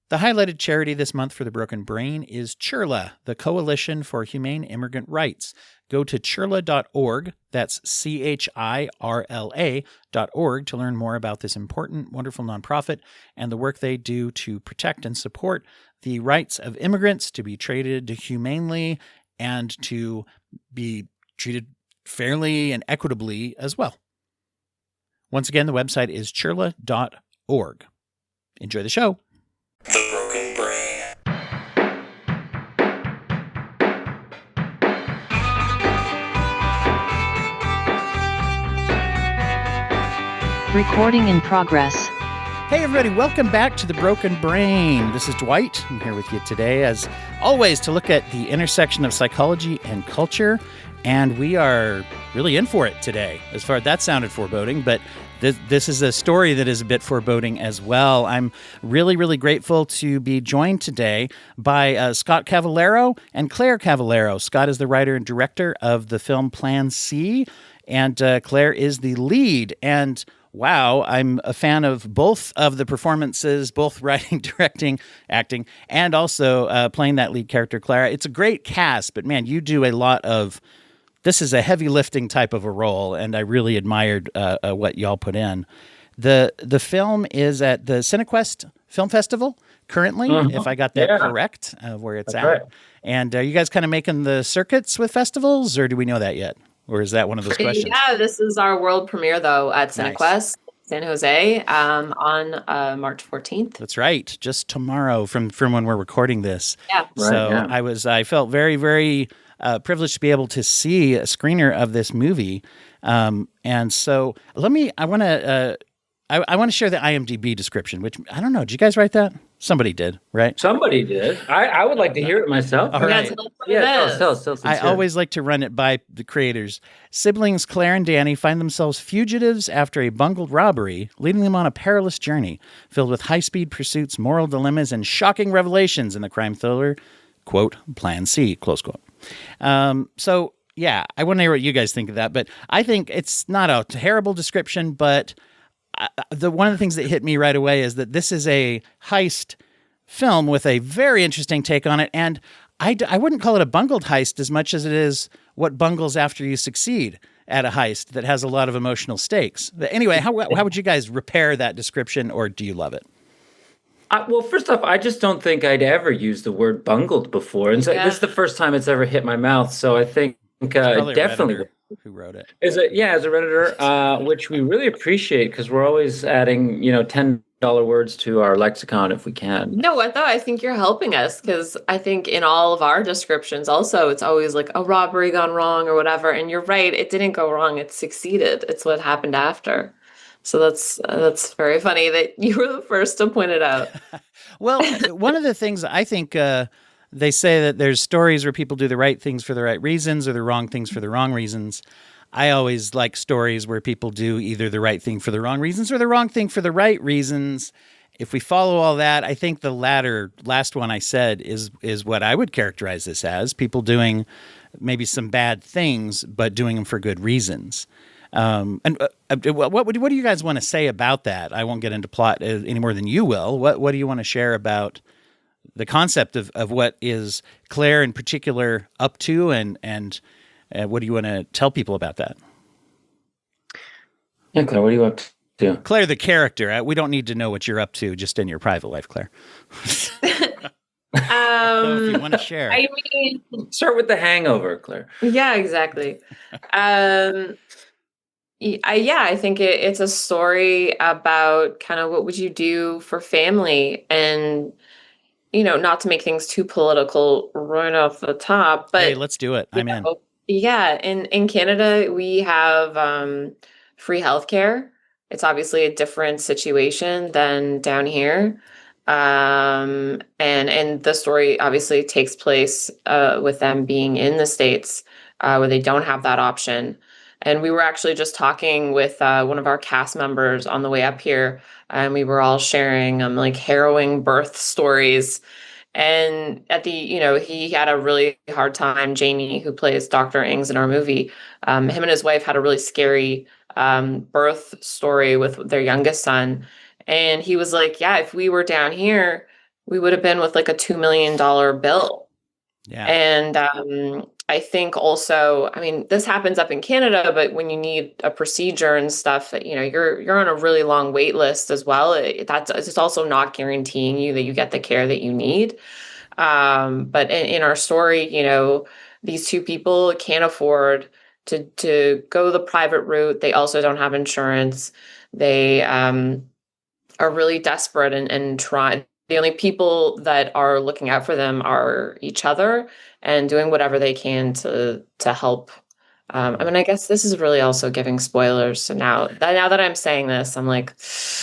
The highlighted charity this month for the Broken Brain is Chirla, the Coalition for Humane Immigrant Rights. Go to chirla.org, that's CHIRLA.org, to learn more about this important, wonderful nonprofit and the work they do to protect and support the rights of immigrants to be treated humanely and to be treated fairly and equitably as well. Once again, the website is chirla.org. Enjoy the show. The Broken Brain. Recording in progress. Hey everybody, welcome back to The Broken Brain. This is Dwight. I'm here with you today, as always, to look at the intersection of psychology and culture. And we are really in for it today. As far as that sounded foreboding, but this is a story that is a bit foreboding as well. I'm really, really grateful to be joined today by Scott Cavalheiro and Claire Cavalheiro. Scott is the writer and director of the film Plan C, and Claire is the lead. And wow, I'm a fan of both of the performances, both writing, directing, acting, and also playing that lead character, Clara. It's a great cast, but man, you do a lot of... This is a heavy lifting type of a role, and I really admired what y'all put in. The film is at the Cinequest Film Festival currently, if I got that correct, where it's at. Right. And are you guys kind of making the circuits with festivals, or do we know that yet? Or is that one of those questions? Yeah, this is our world premiere, though, at Cinequest San Jose on March 14th. That's right. Just tomorrow from when we're recording this. Yeah. Right, so yeah. I felt very, very... privileged to be able to see a screener of this movie, and so I want to share the IMDb description. Which I don't know. Did you guys write that? Somebody did, right? Somebody did. I would like to hear it myself. All right. Tell us. I always like to run it by the creators. Siblings Claire and Danny find themselves fugitives after a bungled robbery, leading them on a perilous journey filled with high-speed pursuits, moral dilemmas, and shocking revelations in the crime thriller, quote, Plan C, close quote. So yeah, I want to hear what you guys think of that, but I think it's not a terrible description, but one of the things that hit me right away is that this is a heist film with a very interesting take on it. And I wouldn't call it a bungled heist as much as it is what bungles after you succeed at a heist that has a lot of emotional stakes. But anyway, how would you guys repair that description, or do you love it? Well, first off, I just don't think I'd ever used the word bungled before. And so this is the first time it's ever hit my mouth. So I think definitely. Who wrote it? As a Redditor, which we really appreciate because we're always adding, $10 words to our lexicon if we can. No, I think you're helping us because I think in all of our descriptions also, it's always like a robbery gone wrong or whatever. And you're right. It didn't go wrong. It succeeded. It's what happened after. So that's very funny that you were the first to point it out. Well, one of the things I think they say that there's stories where people do the right things for the right reasons or the wrong things for the wrong reasons. I always like stories where people do either the right thing for the wrong reasons or the wrong thing for the right reasons. If we follow all that, I think the last one I said is what I would characterize this as: people doing maybe some bad things, but doing them for good reasons. What do you guys want to say about that? I won't get into plot any more than you will. What do you want to share about the concept of what is Claire in particular up to, and what do you want to tell people about that? Yeah, Claire, what are you up to? Claire, the character. We don't need to know what you're up to just in your private life, Claire. So if you want to share. I mean, start with The Hangover, Claire. Yeah, exactly. I think it's a story about kind of what would you do for family, and not to make things too political right off the top, but hey, let's do it. I'm in. Yeah, in Canada we have free healthcare. It's obviously a different situation than down here, and the story obviously takes place with them being in the States where they don't have that option. And we were actually just talking with one of our cast members on the way up here, and we were all sharing harrowing birth stories. And at he had a really hard time. Jamie, who plays Dr. Ings in our movie, him and his wife had a really scary birth story with their youngest son. And he was like, yeah, if we were down here, we would have been with like a $2 million bill. Yeah. And I think also, I mean, this happens up in Canada, but when you need a procedure and stuff, you know, you're on a really long wait list as well. It's also not guaranteeing you that you get the care that you need. But in our story, you know, these two people can't afford to go the private route. They also don't have insurance. They are really desperate and try. The only people that are looking out for them are each other and doing whatever they can to help. I mean, I guess this is really also giving spoilers. So now that I'm saying this, I'm like,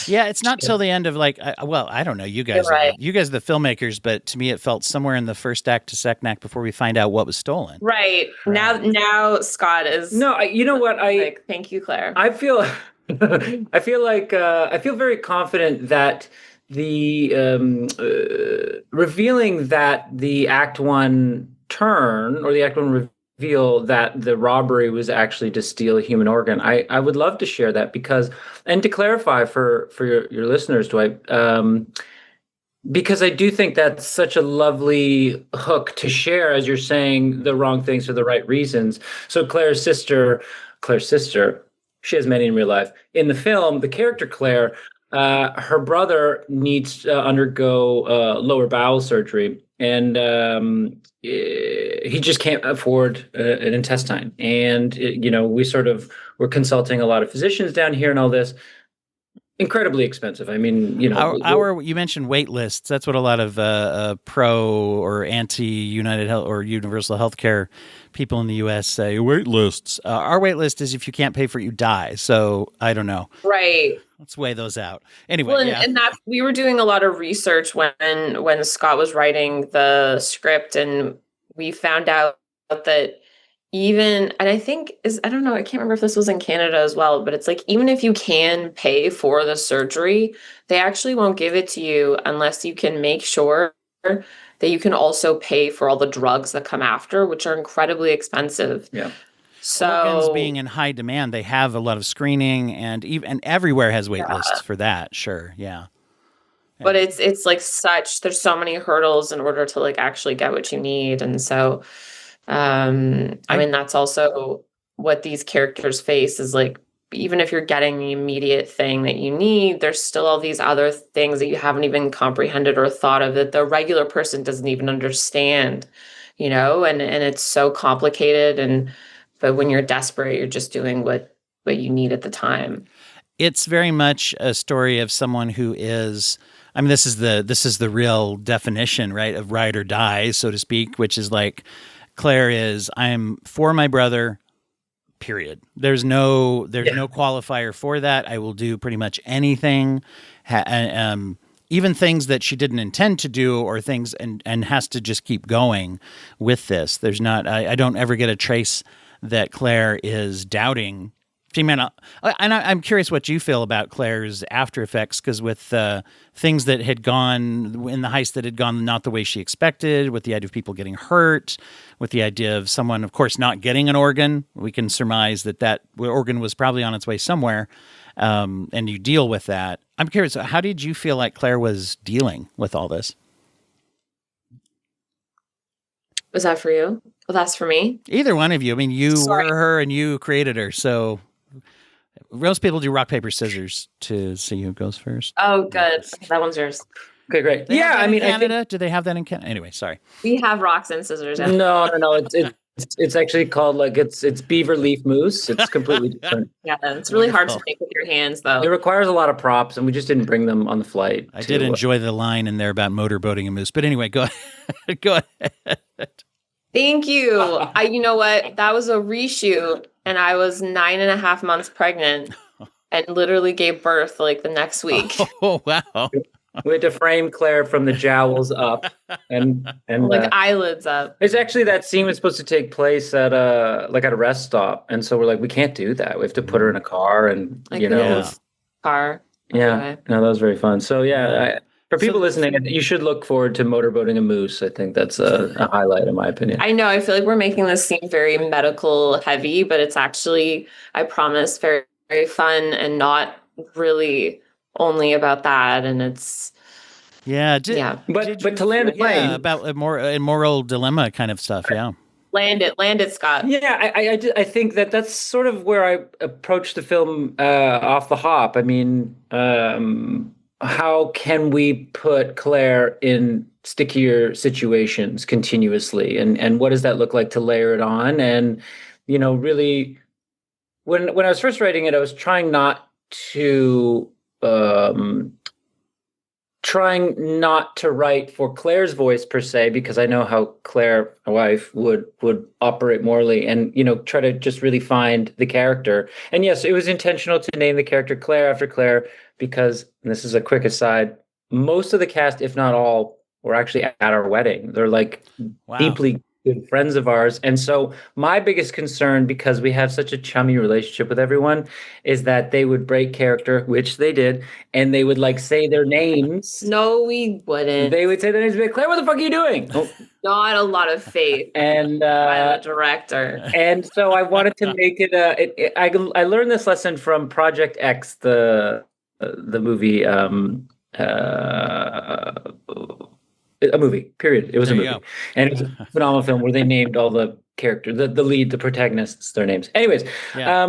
yeah, it's not till the end of like, well, I don't know. You guys, right. You guys are the filmmakers, but to me, it felt somewhere in the first act to second act before we find out what was stolen. Right. Now Scott is. No, you know what? Like, thank you, Claire. I feel, I feel very confident that the revealing that the Act One turn or the Act One reveal that the robbery was actually to steal a human organ. I would love to share that because, and to clarify for your listeners, Dwight, because I do think that's such a lovely hook to share as you're saying the wrong things for the right reasons. So Claire's sister, she has many in real life. In the film, the character Claire, her brother needs to undergo lower bowel surgery, and he just can't afford an intestine. And you know, we're consulting a lot of physicians down here and all this. Incredibly expensive. I mean, you know, you mentioned wait lists. That's what a lot of pro or anti-United Health or Universal Healthcare people in the U.S. say. Wait lists. Our wait list is if you can't pay for it, you die. So I don't know. Right. Let's weigh those out. Anyway, well, and that's, we were doing a lot of research when Scott was writing the script, and we found out that even, and I don't know, I can't remember if this was in Canada as well, but it's like, even if you can pay for the surgery, they actually won't give it to you unless you can make sure that you can also pay for all the drugs that come after, which are incredibly expensive. Yeah. So organs being in high demand, they have a lot of screening, and everywhere has wait lists for that. Sure. Yeah. But it's like there's so many hurdles in order to like actually get what you need. And so, I mean, that's also what these characters face is like, even if you're getting the immediate thing that you need, there's still all these other things that you haven't even comprehended or thought of that the regular person doesn't even understand, you know, and it's so complicated. But when you're desperate, you're just doing what you need at the time. It's very much a story of someone who is, I mean, this is the real definition, right, of ride or die, so to speak, which is like, Claire is, I'm for my brother, period. There's no qualifier for that. I will do pretty much anything, even things that she didn't intend to do or things, and has to just keep going with this. There's not, I don't ever get a trace that Claire is doubting. And I'm curious what you feel about Claire's after effects, because with things that had gone in the heist that had gone not the way she expected, with the idea of people getting hurt, with the idea of someone, of course, not getting an organ, we can surmise that organ was probably on its way somewhere, and you deal with that. I'm curious, how did you feel like Claire was dealing with all this? Was that for you? Well, that's for me. Either one of you. I mean, you were her and you created her, so... Most people do rock, paper, scissors to see who goes first. Oh, good. That one's yours. Okay, great. Yeah, I mean, Canada, do they have that in Canada? Anyway, sorry. We have rocks and scissors. No. It's actually called it's beaver leaf moose. It's completely different. Yeah, it's really hard to make with your hands, though. It requires a lot of props, and we just didn't bring them on the flight. I did enjoy the line in there about motorboating a moose, but anyway, go ahead. Go ahead. Thank you. You know what? That was a reshoot, and I was 9.5 months pregnant, and literally gave birth like the next week. Oh wow! We had to frame Claire from the jowls up and like eyelids up. It's actually that scene was supposed to take place at a rest stop, and so we're like, we can't do that. We have to put her in a car, and car. Yeah, anyway. No, that was very fun. So yeah. For people listening, you should look forward to motorboating a moose. I think that's a highlight, in my opinion. I know. I feel like we're making this seem very medical heavy, but it's actually, I promise, very, very fun and not really only about that. And it's, Yeah. Yeah. But to land the plane, about a more immoral dilemma kind of stuff. Yeah. Land it, Scott. Yeah, I think that's sort of where I approach the film off the hop. I mean, how can we put Claire in stickier situations continuously, and what does that look like to layer it on? And really, when I was first writing it, I was um, trying not to write for Claire's voice per se, because I know how Claire, my wife, would operate morally, and try to just really find the character. And yes, it was intentional to name the character Claire after Claire, because, and this is a quick aside, most of the cast, if not all, were actually at our wedding. They're like deeply good friends of ours. And so my biggest concern, because we have such a chummy relationship with everyone, is that they would break character, which they did, and they would like say their names. No, we wouldn't. They would say their names, Claire, what the fuck are you doing? Not a lot of faith and by the director. And so I wanted to make it. I learned this lesson from Project X, the movie. A movie, period. It was a movie. And it was a phenomenal film where they named all the characters, the lead, the protagonists, their names. Anyways, I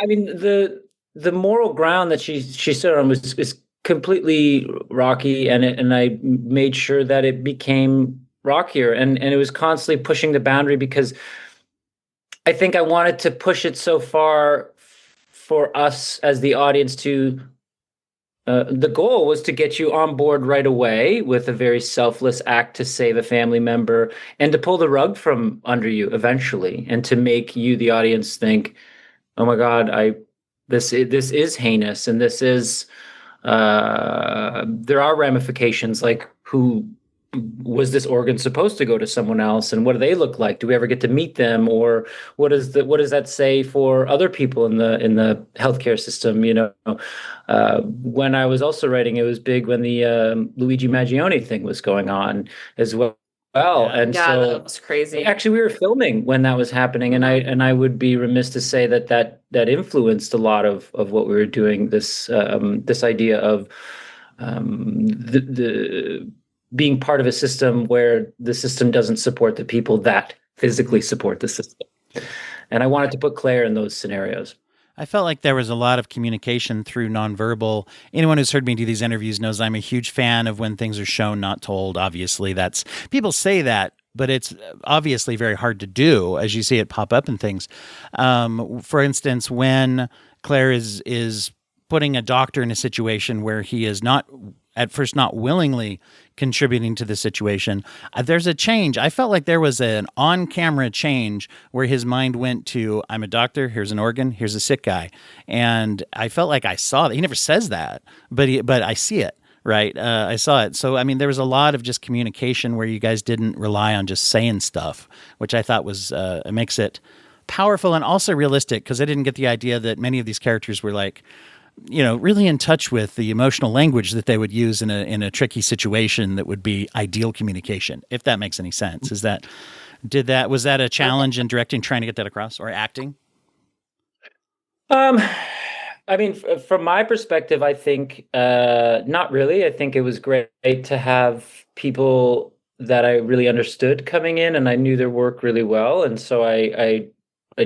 mean, the moral ground that she stood on is completely rocky, and I made sure that it became rockier, and it was constantly pushing the boundary, because I think I wanted to push it so far for us as the audience to the goal was to get you on board right away with a very selfless act to save a family member, and to pull the rug from under you eventually, and to make you, the audience, think, "Oh my God, this is heinous, and this is there are ramifications. Like, who was this organ supposed to go to someone else, and what do they look like? Do we ever get to meet them, or what does that say for other people in the healthcare system?" When I was also writing, it was big when the Luigi Maggioni thing was going on as well. And so that was crazy. Actually, we were filming when that was happening, and I would be remiss to say that influenced a lot of what we were doing. This idea of the being part of a system where the system doesn't support the people that physically support the system. And I wanted to put Claire in those scenarios. I felt like there was a lot of communication through nonverbal. Anyone who's heard me do these interviews knows I'm a huge fan of when things are shown, not told. Obviously, people say that, but it's obviously very hard to do as you see it pop up in things. For instance, when Claire is putting a doctor in a situation where he is not, at first, not willingly contributing to the situation, there's a change. I felt like there was an on-camera change where his mind went to, I'm a doctor, here's an organ, here's a sick guy. And I felt like I saw that. He never says that, but I see it, right? I saw it. So, I mean, there was a lot of just communication where you guys didn't rely on just saying stuff, which I thought was makes it powerful and also realistic, because I didn't get the idea that many of these characters were like, really in touch with the emotional language that they would use in a tricky situation that would be ideal communication, if that makes any sense. Was that a challenge in directing, trying to get that across, or acting? I mean, from my perspective, I think not really. I think it was great to have people that I really understood coming in, and I knew their work really well, and so I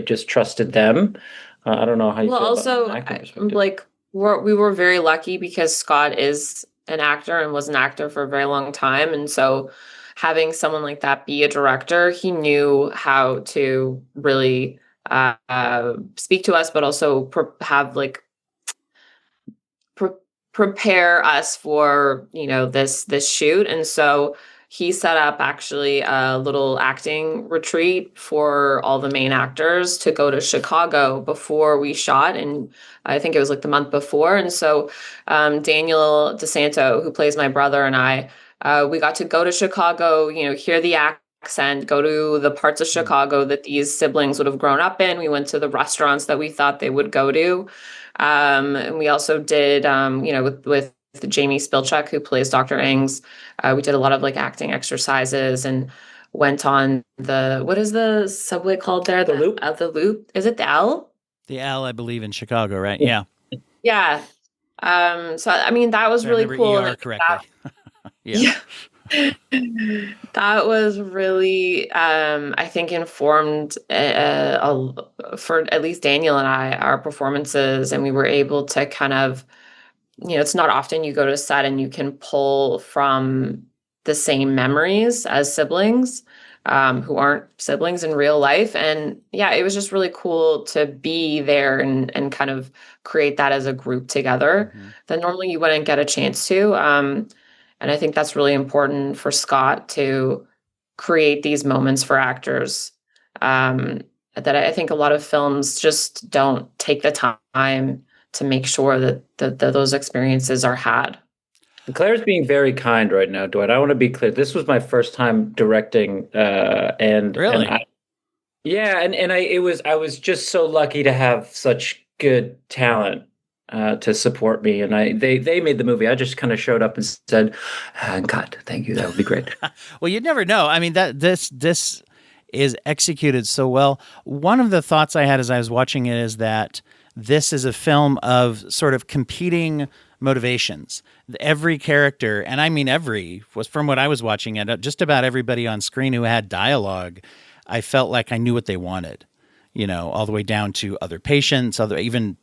just trusted them. I don't know how you feel also, about my perspective. We were very lucky because Scott is an actor and was an actor for a very long time. And so having someone like that be a director, he knew how to really speak to us, but also prepare us for, this shoot. And so he set up actually a little acting retreat for all the main actors to go to Chicago before we shot. And I think it was like the month before. And so Daniel DeSanto, who plays my brother, and I, we got to go to Chicago, hear the accent, go to the parts of Chicago that these siblings would have grown up in. We went to the restaurants that we thought they would go to. And we also did, with Jamie Spilchuk, who plays Dr. Ings, we did a lot of acting exercises and went on what is the subway called there? The Loop? The Loop. Is it the L? The L, I believe, in Chicago, right? Yeah. Yeah. So, I mean, that was really cool. ER correctly. Yeah. That was really, I think, informed for at least Daniel and I, our performances, and we were able to kind of, it's not often you go to a set and you can pull from the same memories as siblings, who aren't siblings in real life. And yeah, it was just really cool to be there and kind of create that as a group together that normally you wouldn't get a chance to. And I think that's really important for Scott to create these moments for actors, that I think a lot of films just don't take the time to make sure that those experiences are had. Claire's being very kind right now, Dwight. I want to be clear. This was my first time directing, Really? I was just so lucky to have such good talent to support me, and they made the movie. I just kind of showed up and said, "God, thank you. That would be great." Well, you'd never know. I mean, that this is executed so well. One of the thoughts I had as I was watching it is that this is a film of sort of competing motivations. Every character, and I mean every, was from what I was watching it, just about everybody on screen who had dialogue, I felt like I knew what they wanted, all the way down to other patients, even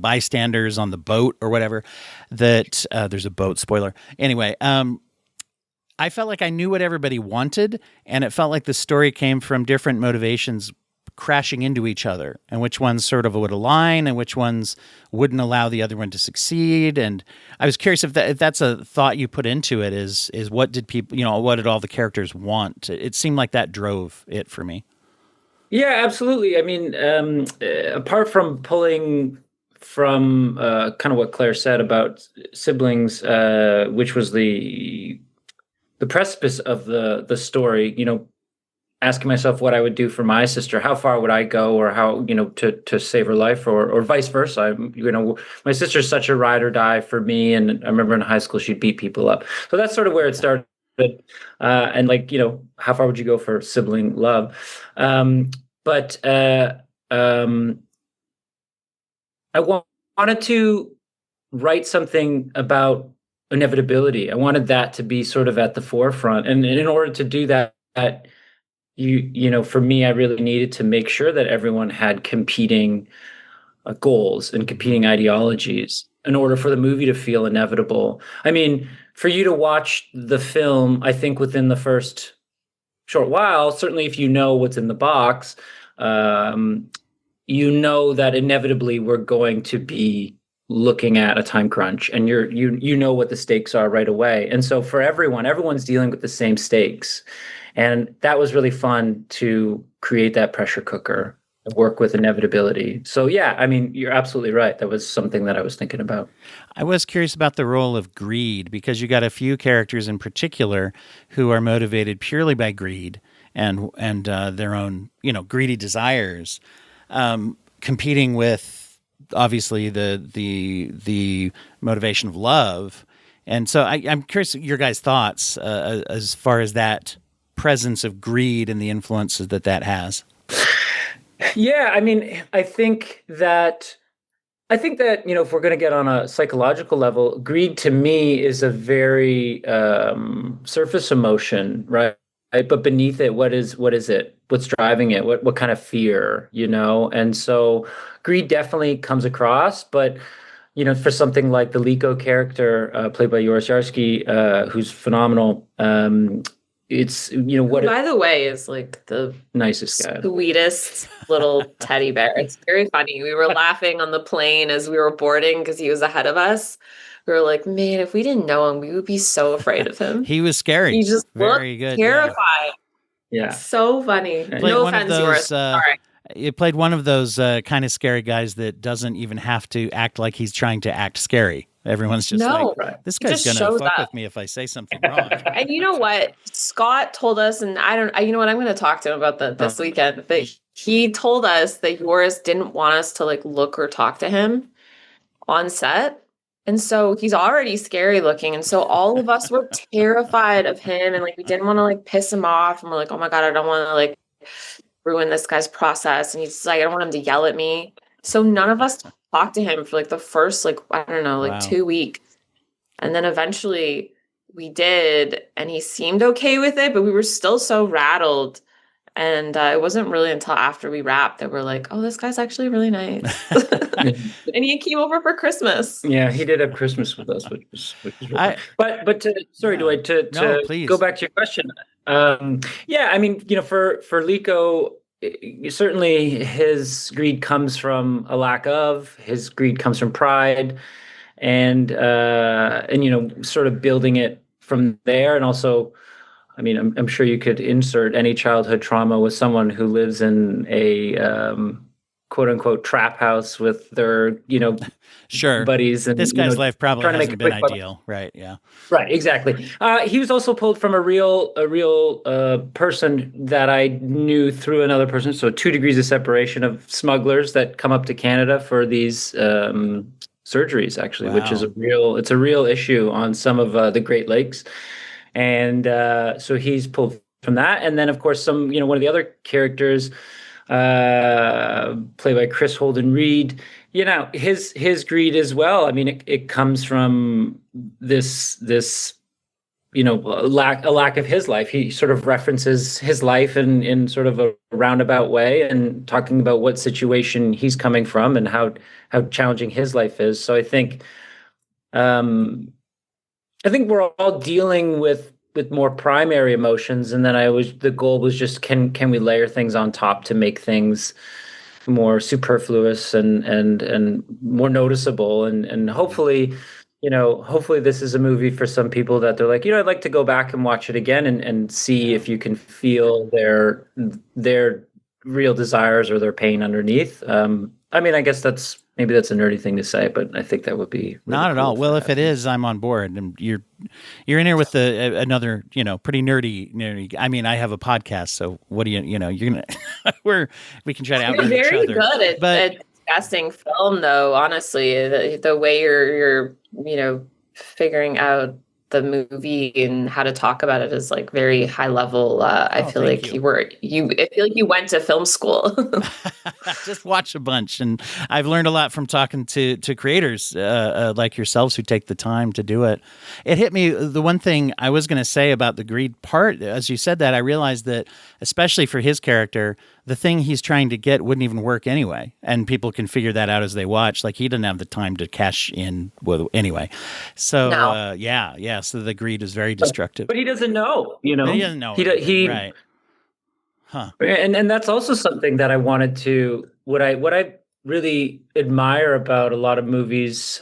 bystanders on the boat or whatever. That there's a boat, spoiler. Anyway, I felt like I knew what everybody wanted, and it felt like the story came from different motivations crashing into each other, and which ones sort of would align and which ones wouldn't allow the other one to succeed. And I was curious if that's a thought you put into it, is what did people, what did all the characters want? It seemed like that drove it for me. Yeah, absolutely. I mean, apart from pulling from kind of what Claire said about siblings, which was the precipice of the story, asking myself what I would do for my sister, how far would I go, or how, to save her life, or vice versa. My sister's such a ride or die for me. And I remember in high school, she'd beat people up. So that's sort of where it started. And how far would you go for sibling love? But I wanted to write something about inevitability. I wanted that to be sort of at the forefront. And in order to do that, for me, I really needed to make sure that everyone had competing goals and competing ideologies in order for the movie to feel inevitable. I mean, for you to watch the film, I think within the first short while, certainly if you know what's in the box, that inevitably we're going to be looking at a time crunch, and you know what the stakes are right away. And so for everyone's dealing with the same stakes. And that was really fun to create that pressure cooker and work with inevitability. So yeah, I mean, you're absolutely right. That was something that I was thinking about. I was curious about the role of greed, because you got a few characters in particular who are motivated purely by greed and their own, greedy desires, competing with obviously the motivation of love. And so I'm curious your guys' thoughts as far as that presence of greed and the influences that has. Yeah, I mean, I think that if we're going to get on a psychological level, greed to me is a very surface emotion, right? But beneath it, what is it? What's driving it? What kind of fear, And so greed definitely comes across, but for something like the Liko character played by Joris Jarsky, who's phenomenal. It's what. By the way, is like the nicest guy, sweetest little teddy bear. It's very funny. We were laughing on the plane as we were boarding because he was ahead of us. We were like, man, if we didn't know him, we would be so afraid of him. He was scary. He just very looked good, terrified. Yeah, so funny. No offense, Joris. Sorry. You played one of those kind of scary guys that doesn't even have to act like he's trying to act scary. Everyone's just this guy's going to fuck with me if I say something wrong. And you know what? Scott told us, and I'm going to talk to him about this weekend, but he told us that Joris didn't want us to look or talk to him on set. And so he's already scary looking. And so all of us were terrified of him. And we didn't want to piss him off. And we're like, oh my God, I don't want to ruin this guy's process. And he's like, I don't want him to yell at me. So none of us talked to him for the first, I don't know, Wow. 2 weeks. And then eventually we did, and he seemed okay with it, but we were still so rattled. And it wasn't really until after we wrapped that we're like, oh, this guy's actually really nice. And he came over for Christmas. Yeah, he did have Christmas with us, which was really fun. But Dwight, to go back to your question. Yeah, I mean, for Liko, certainly his greed comes from a lack of, his greed comes from pride, and sort of building it from there. And also, I mean, I'm sure you could insert any childhood trauma with someone who lives in a quote unquote trap house with their, sure, buddies. And this guy's life probably hasn't been ideal. Buck. Right. Yeah. Right. Exactly. He was also pulled from a real person that I knew through another person. So 2 degrees of separation of smugglers that come up to Canada for these surgeries, actually, Wow. which is a real issue on some of the Great Lakes. And so he's pulled from that. And then, of course, one of the other characters, played by Chris Holden Reed, his greed as well. I mean, it comes from this a lack of his life. He sort of references his life in sort of a roundabout way, and talking about what situation he's coming from and how challenging his life is. So I think we're all dealing with more primary emotions, and then the goal was just can we layer things on top to make things more superfluous and more noticeable, and hopefully this is a movie for some people that they're like, I'd like to go back and watch it again and see if you can feel their real desires or their pain underneath. I mean, I guess maybe that's a nerdy thing to say, but I think that would be really not at cool all. Well, if it is, I'm on board. And you're in here with another, pretty nerdy. I mean, I have a podcast, so what do you're gonna? we can try to outdo each other. You're very good at discussing film, though. Honestly, the way you're figuring out the movie and how to talk about it is like very high level. I feel like I feel like you went to film school. Just watch a bunch, and I've learned a lot from talking to creators like yourselves who take the time to do it. It hit me, the one thing I was going to say about the greed part, as you said that, I realized that especially for his character, the thing he's trying to get wouldn't even work anyway, and people can figure that out as they watch. Like, he didn't have the time to cash in anyway. So no. So the greed is very destructive. But he doesn't know, He doesn't know. He right. Huh. And that's also something that I wanted to, what I really admire about a lot of movies,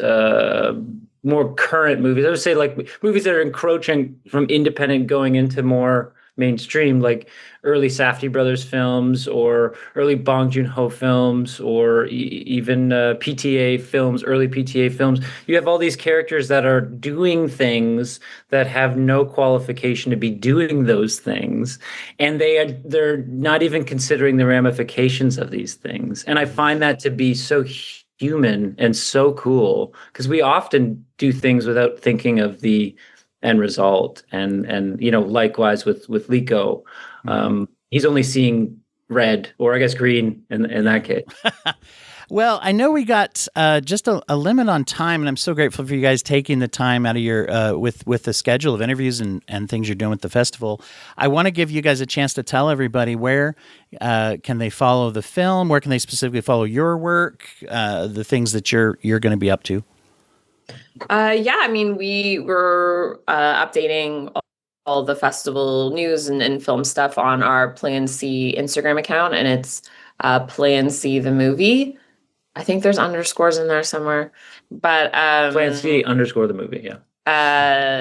more current movies. I would say like movies that are encroaching from independent going into more mainstream, like early Safdie brothers films or early Bong Joon-ho films, or even PTA films, early PTA films. You have all these characters that are doing things that have no qualification to be doing those things, and they're not even considering the ramifications of these things. And I find that to be so human and so cool, because we often do things without thinking of the end result. And likewise with Liko, he's only seeing red, or I guess green in that case. Well, I know we got just a limit on time, and I'm so grateful for you guys taking the time out of your with the schedule of interviews and things you're doing with the festival. I want to give you guys a chance to tell everybody where can they follow the film, where can they specifically follow your work, the things that you're going to be up to. I mean, we were updating all the festival news and film stuff on our Plan C Instagram account, and it's Plan C the movie. I think there's underscores in there somewhere, but Plan C _ the movie, yeah.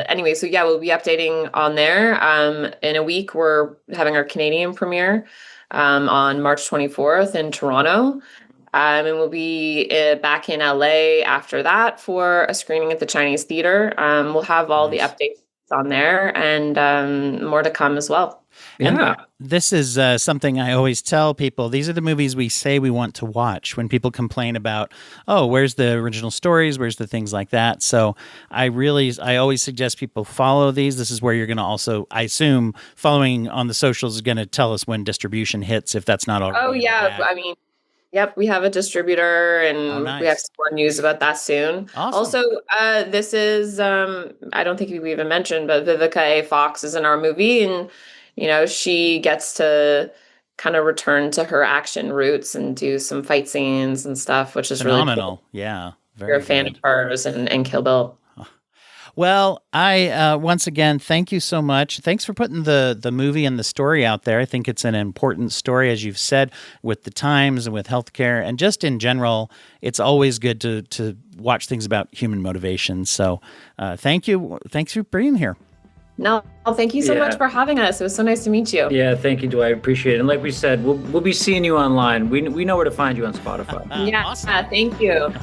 Anyway, so yeah, we'll be updating on there. In a week, we're having our Canadian premiere on March 24th in Toronto. And we'll be back in LA after that for a screening at the Chinese Theater. We'll have all the updates on there, and more to come as well. Yeah. And this is something I always tell people. These are the movies we say we want to watch when people complain about, oh, where's the original stories? Where's the things like that? So I always suggest people follow these. This is where you're going to also, I assume, following on the socials is going to tell us when distribution hits, if that's not already. Oh, yeah. I mean, Yep, we have a distributor, and Oh, we have nice. some more news about that soon. Awesome. Also, this is I don't think we even mentioned, but Vivica A. Fox is in our movie, and she gets to kind of return to her action roots and do some fight scenes and stuff, which is really Phenomenal. cool. Yeah. If you're Very a fan good. of hers and Kill Bill. Well, I once again thank you so much. Thanks for putting the movie and the story out there. I think it's an important story, as you've said, with the times and with healthcare, and just in general. It's always good to watch things about human motivation. So, thank you. Thanks for being here. No, thank you so Yeah. much for having us. It was so nice to meet you. Yeah, thank you, Dwight. I appreciate it. And like we said, we'll be seeing you online. We know where to find you on Spotify. Yeah, Awesome. thank you.